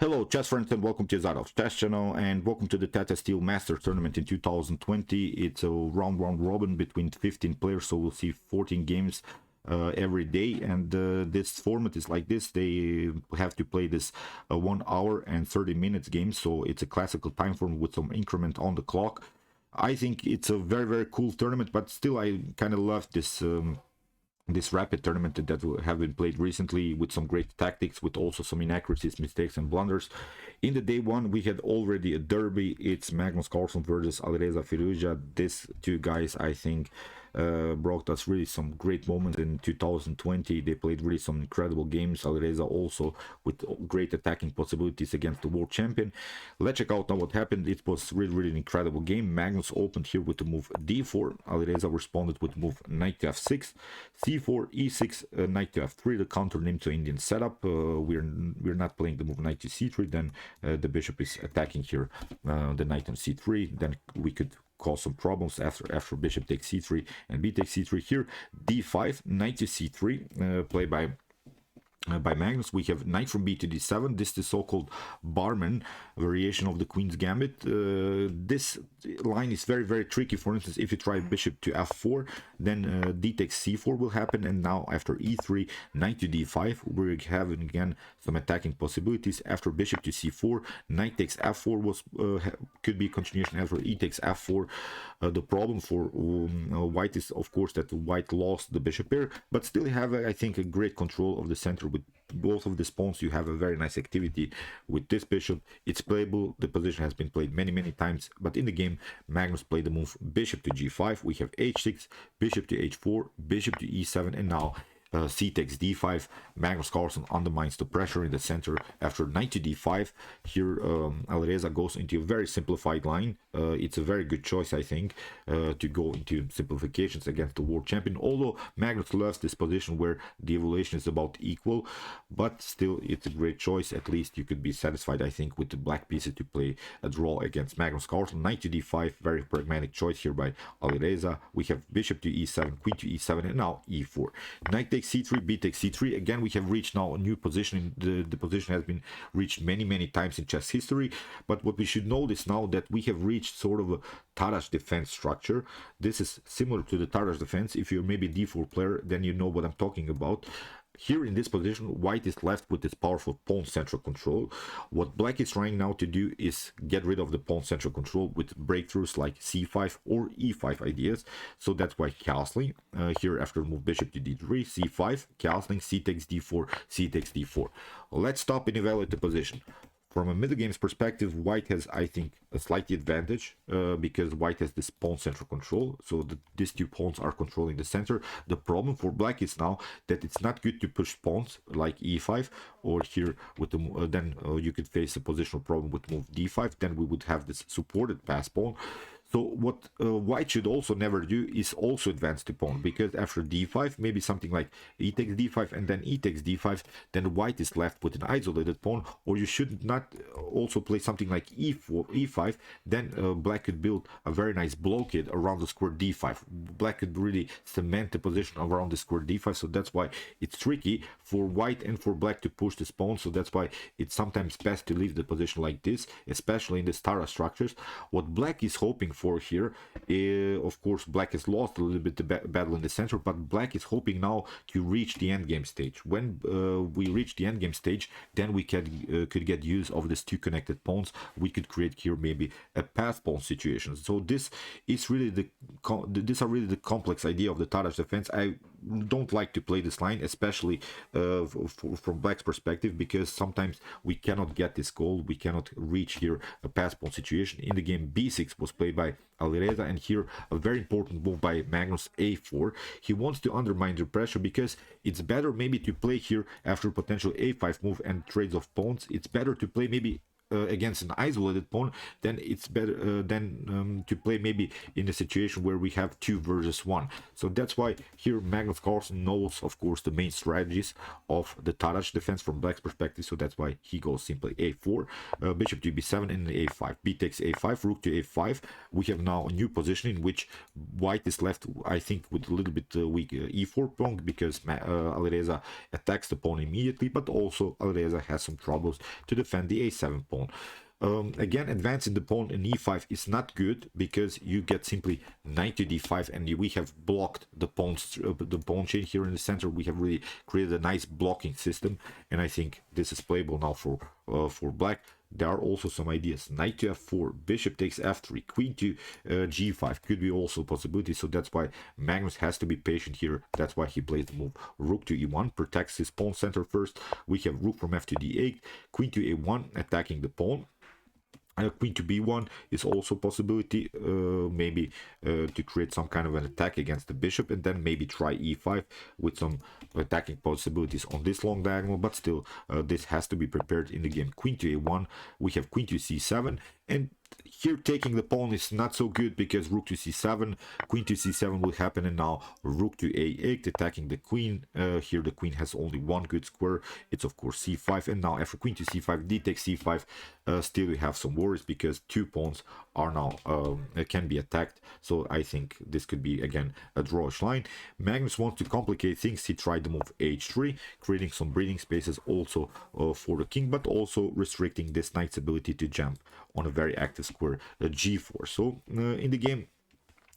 Hello, chess friends, and welcome to Zadov's Chess channel, and welcome to the Tata Steel Masters tournament in 2020. It's a round robin between 15 players, so we'll see 14 games every day. And this format is like this: they have to play this 1 hour and 30 minutes game, so it's a classical time form with some increment on the clock. I think it's a very cool tournament, but still, I kind of love this rapid tournament that have been played recently with some great tactics, with also some inaccuracies, mistakes, and blunders. In the day one, we had already a derby. It's Magnus Carlsen versus Alireza Firouzja. These two guys, I think, brought us really some great moments in 2020. They played really some incredible games. Alireza also with great attacking possibilities against the world champion. Let's check out now what happened. It was really an incredible game. Magnus opened here with the move d4. Alireza responded with move knight to f6, c4, e6, knight to f3. The counter named to Indian setup. We're not playing the move knight to c3. Then the bishop is attacking here the knight on c3. Then we could cause some problems after bishop takes c3 and b takes c3. Here d5, knight to c3, play by Magnus. We have knight from b to d7. This is the so-called barman variation of the queen's gambit. This line is very tricky. For instance, if you try bishop to f4, then d takes c4 will happen, and now after e3, knight to d5, we're having again some attacking possibilities. After bishop to c4, knight takes f4 was could be a continuation after e takes f4. The problem for white is, of course, that white lost the bishop pair, but still have, I think, a great control of the center. With both of the pawns, you have a very nice activity with this bishop. It's playable. The position has been played many times, but in the game, Magnus played the move bishop to g5. We have h6, bishop to h4, bishop to e7, and now c takes d5. Magnus Carlsen undermines the pressure in the center after knight to d5. Here Alireza goes into a very simplified line. It's a very good choice, I think, to go into simplifications against the world champion, although Magnus loves this position where the evaluation is about equal, but still it's a great choice. At least you could be satisfied, I think, with the black pieces to play a draw against Magnus Carlsen. Knight to d5, very pragmatic choice here by Alireza. We have bishop to e7, queen to e7, and now e4. Knight takes c3, b takes c3. Again, we have reached now a new position. The position has been reached many times in chess history, but what we should notice now that we have reached sort of a Tata's defense structure. This is similar to the Tata's defense. If you're maybe d4 player, then you know what I'm talking about. Here in this position, white is left with this powerful pawn central control. What black is trying now to do is get rid of the pawn central control with breakthroughs like c5 or e5 ideas. So that's why castling here after move bishop to d3, c5, castling, c takes d4, c takes d4. Let's stop and evaluate the position. From a middle games perspective, white has, I think, a slight advantage because white has this pawn central control. So these two pawns are controlling the center. The problem for black is now that it's not good to push pawns like e5, or here with the then you could face a positional problem with move d5. Then we would have this supported pass pawn. So what white should also never do is also advance the pawn, because after d5, maybe something like e takes d5 and then e takes d5, then white is left with an isolated pawn. Or you should not also play something like e4, e5, then black could build a very nice blockade around the square d5. Black could really cement the position around the square d5, so that's why it's tricky for white and for black to push this pawn. So that's why it's sometimes best to leave the position like this, especially in the Tara structures. What black is hoping for here, of course, black has lost a little bit the battle in the center, but black is hoping now to reach the endgame stage. When we reach the endgame stage, then we could get use of these two connected pawns. We could create here maybe a pass pawn situation. So this is really these are really the complex idea of the Tata's defense. I don't like to play this line, especially from black's perspective, because sometimes we cannot get this goal. We cannot reach here a pass pawn situation. In the game, b6 was played by Alireza, and here a very important move by Magnus, a4. He wants to undermine the pressure because it's better maybe to play here after potential a5 move and trades of pawns. It's better to play maybe against an isolated pawn, then it's better than to play maybe in a situation where we have 2 versus 1. So that's why here Magnus Carlsen knows, of course, the main strategies of the Tarash defense from Black's perspective. So that's why he goes simply a4, bishop to b7 and a5, b takes a5, rook to a5. We have now a new position in which white is left, I think, with a little bit weak e4 pawn, because Alireza attacks the pawn immediately, but also Alireza has some troubles to defend the a7 pawn. Again, advancing the pawn in e5 is not good, because you get simply knight to d5, and we have blocked the pawn chain here in the center. We have really created a nice blocking system, and I think this is playable now for black. There are also some ideas. Knight to f4, bishop takes f3, queen to g5 could be also a possibility. So that's why Magnus has to be patient here. That's why he plays the move rook to e1, protects his pawn center first. We have rook from f to d8, queen to a1, attacking the pawn. Queen to b1 is also a possibility, maybe to create some kind of an attack against the bishop, and then maybe try e5 with some attacking possibilities on this long diagonal, but still this has to be prepared in the game. Queen to a1, we have queen to c7, and here taking the pawn is not so good, because rook to c7, queen to c7 will happen, and now rook to a8, attacking the queen. Here the queen has only one good square, it's of course c5, and now after queen to c5, d takes c5, still we have some worries, because 2 pawns are now can be attacked. So I think this could be again a drawish line. Magnus wants to complicate things. He tried the move h3, creating some breathing spaces also for the king, but also restricting this knight's ability to jump on a very active square g4. So in the game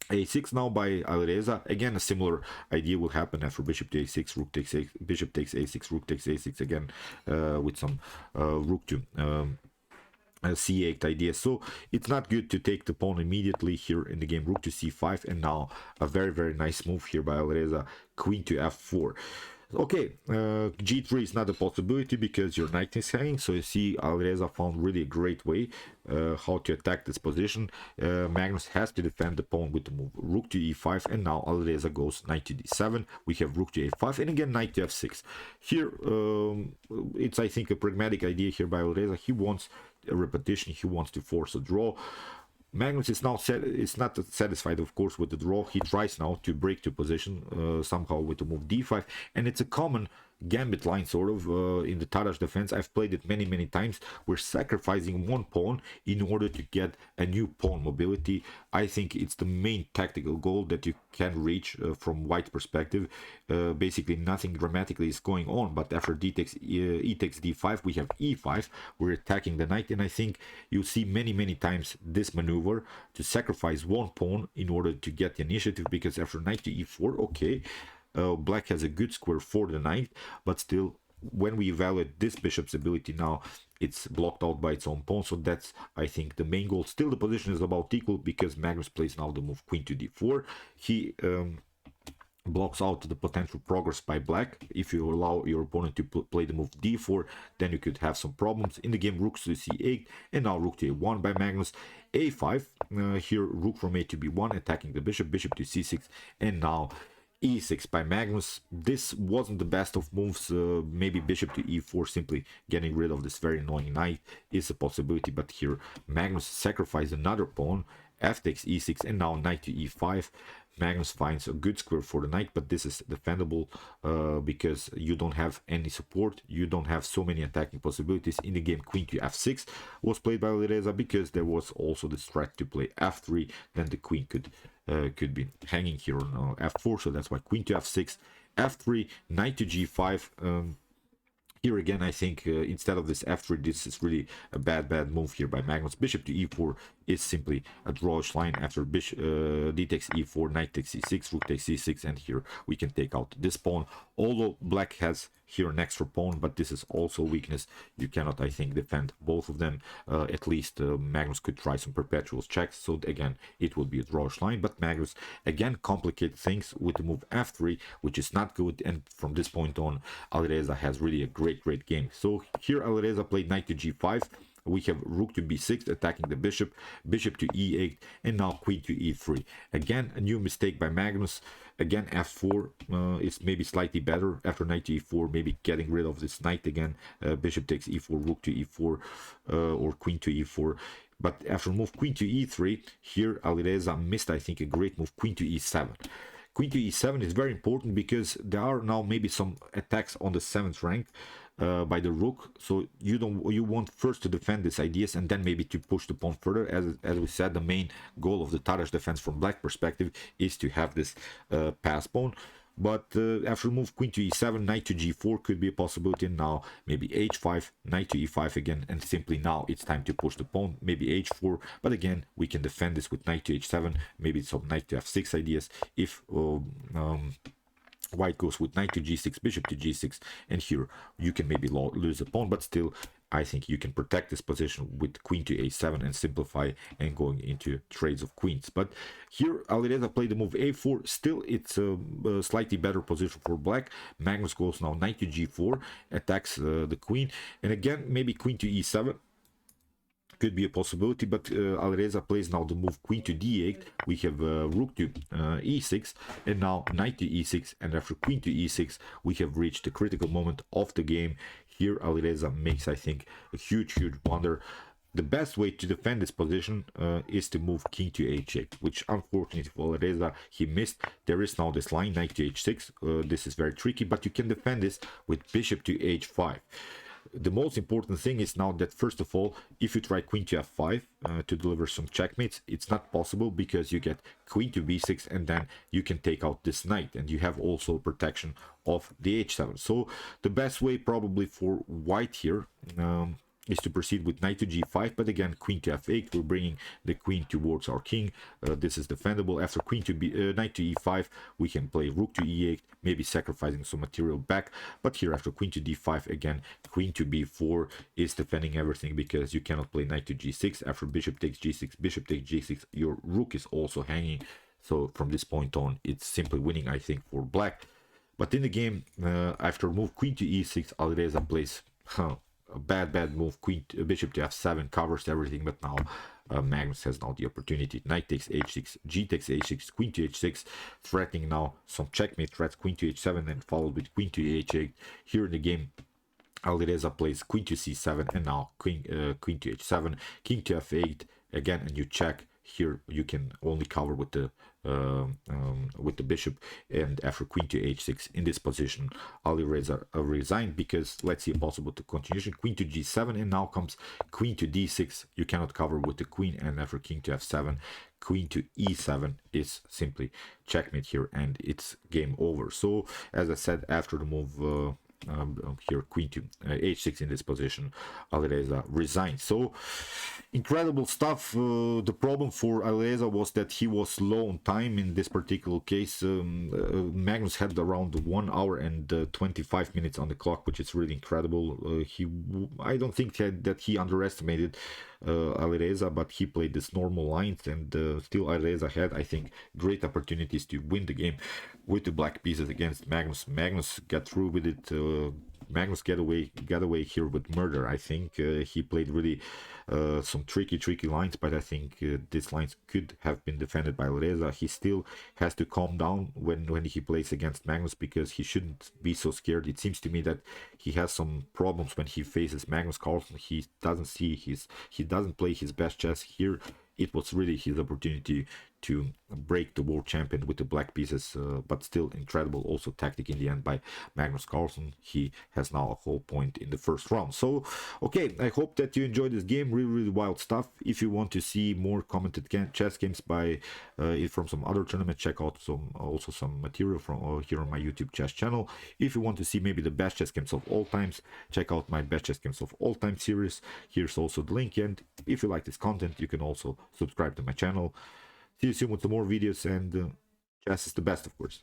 a6 now by Alireza, again a similar idea will happen after bishop to a6, rook takes a, bishop takes a6, rook takes a6, again with some rook to c8 idea. So it's not good to take the pawn immediately here in the game. Rook to c5, and now a very nice move here by Alireza, queen to f4. Okay, g3 is not a possibility because your knight is hanging. So you see Alireza found really a great way how to attack this position. Magnus has to defend the pawn with the move rook to e5, and now Alireza goes knight to d7. We have rook to a5, and again knight to f6. Here it's, I think, a pragmatic idea here by Alireza. He wants a repetition, he wants to force a draw. Magnus is now not satisfied, of course, with the draw. He tries now to break the position somehow with the move d5, and it's a common gambit line sort of in the Tarash defense. I've played it many times. We're sacrificing one pawn in order to get a new pawn mobility. I think it's the main tactical goal that you can reach from white perspective. Basically nothing dramatically is going on, but after e takes d5, we have e5. We're attacking the knight, and I think you'll see many times this maneuver to sacrifice one pawn in order to get the initiative, because after knight to e4, okay, black has a good square for the knight, but still when we evaluate this bishop's ability now, it's blocked out by its own pawn. So that's, I think, the main goal. Still the position is about equal, because Magnus plays now the move queen to d4. He blocks out the potential progress by black. If you allow your opponent to play the move d4, then you could have some problems. In the game, rook to c8, and now rook to a1 by Magnus. a5, here rook from a to b1, attacking the bishop, bishop to c6, and now e6 by Magnus. This wasn't the best of moves. Maybe bishop to e4, simply getting rid of this very annoying knight, is a possibility, but here Magnus sacrificed another pawn. F takes e6, and now knight to e5. Magnus finds a good square for the knight, but this is defendable because you don't have any support. You don't have so many attacking possibilities. In the game, queen to f6 was played by Alireza, because there was also the threat to play f3. Then the queen could be hanging here on f4. So that's why queen to f6, f3, knight to g5. Here again, I think instead of this f3, this is really a bad move here by Magnus. Bishop to e4 is simply a drawish line. After bishop d takes e4, knight takes c6, rook takes c6, and here we can take out this pawn. Although black has here an extra pawn, but this is also a weakness. You cannot, I think, defend both of them. At least Magnus could try some perpetual checks. So again, it would be a drawish line, but Magnus again complicates things with the move f3, which is not good. And from this point on, Alireza has really a great game. So here Alireza played knight to g5. we have rook to b6 attacking the bishop, bishop to e8, and now queen to e3. Again, a new mistake by Magnus. Again, f4 is maybe slightly better after knight to e4, maybe getting rid of this knight again. Bishop takes e4, rook to e4, or queen to e4. But after move queen to e3, here Alireza missed, I think, a great move, queen to e7. Queen to e7 is very important because there are now maybe some attacks on the 7th rank by the rook, so you want first to defend these ideas and then maybe to push the pawn further. As we said, the main goal of the Tata's defense from black perspective is to have this pass pawn. But after move queen to e7, knight to g4 could be a possibility. Now maybe h5, knight to e5 again, and simply now it's time to push the pawn, maybe h4. But again, we can defend this with knight to h7, maybe some knight to f6 ideas if White goes with knight to g6, bishop to g6, and here you can maybe lose a pawn, but still I think you can protect this position with queen to a7 and simplify and going into trades of queens. But here Alireza played the move a4. Still, it's a slightly better position for black. Magnus goes now knight to g4, attacks the queen, and again maybe queen to e7 could be a possibility, but Alireza plays now the move queen to d8. We have rook to e6, and now knight to e6, and after queen to e6 we have reached the critical moment of the game. Here Alireza makes, I think, a huge blunder. The best way to defend this position is to move king to h8, which unfortunately for Alireza he missed. There is now this line knight to h6. This is very tricky, but you can defend this with bishop to h5. The most important thing is now that, first of all, if you try queen to f5 to deliver some checkmates, it's not possible because you get queen to b6 and then you can take out this knight, and you have also protection of the h7. So the best way probably for white here is to proceed with knight to g5, but again queen to f8, we're bringing the queen towards our king. This is defendable. After queen to knight to e5, we can play rook to e8, maybe sacrificing some material back. But here after queen to d5, again queen to b4 is defending everything because you cannot play knight to g6. After bishop takes g6, bishop takes g6, your rook is also hanging. So from this point on, it's simply winning, I think, for black. But in the game, after move queen to e6, Alireza plays a bad move, bishop to f7, covers everything. But now Magnus has now the opportunity. Knight takes h6, g takes h6, queen to h6, threatening now some checkmate threats. Queen to h7 and followed with queen to h8. Here in the game, Alireza plays queen to c7, and now queen to h7, king to f8. Again a new check. Here you can only cover with the bishop, and after queen to h6 in this position Alireza resigned because let's see a possible continuation. Queen to g7, and now comes queen to d6. You cannot cover with the queen, and after king to f7, queen to e7 is simply checkmate here, and it's game over. So as I said, after the move here queen to h6 in this position, Alireza resigned. So incredible stuff. The problem for Alireza was that he was low on time in this particular case. Magnus had around 1 hour and 25 minutes on the clock, which is really incredible. I don't think that he underestimated Alireza, but he played this normal lines, and still Alireza had, I think, great opportunities to win the game with the black pieces against Magnus. Magnus got through with it. Magnus got away here with murder. I think he played really some tricky lines, but I think these lines could have been defended by Alireza. He still has to calm down when he plays against Magnus, because he shouldn't be so scared. It seems to me that he has some problems when he faces Magnus Carlsen. He doesn't play his best chess here. It was really his opportunity to break the world champion with the black pieces, but still incredible also tactic in the end by Magnus Carlsen. He has now a whole point in the first round. So okay, I hope that you enjoyed this game. Really wild stuff. If you want to see more commented chess games by from some other tournaments, check out some material from here on my YouTube chess channel. If you want to see maybe the best chess games of all times, check out my best chess games of all time series. Here's also the link, and if you like this content, you can also subscribe to my channel. See you soon with some more videos, and chess is the best, of course.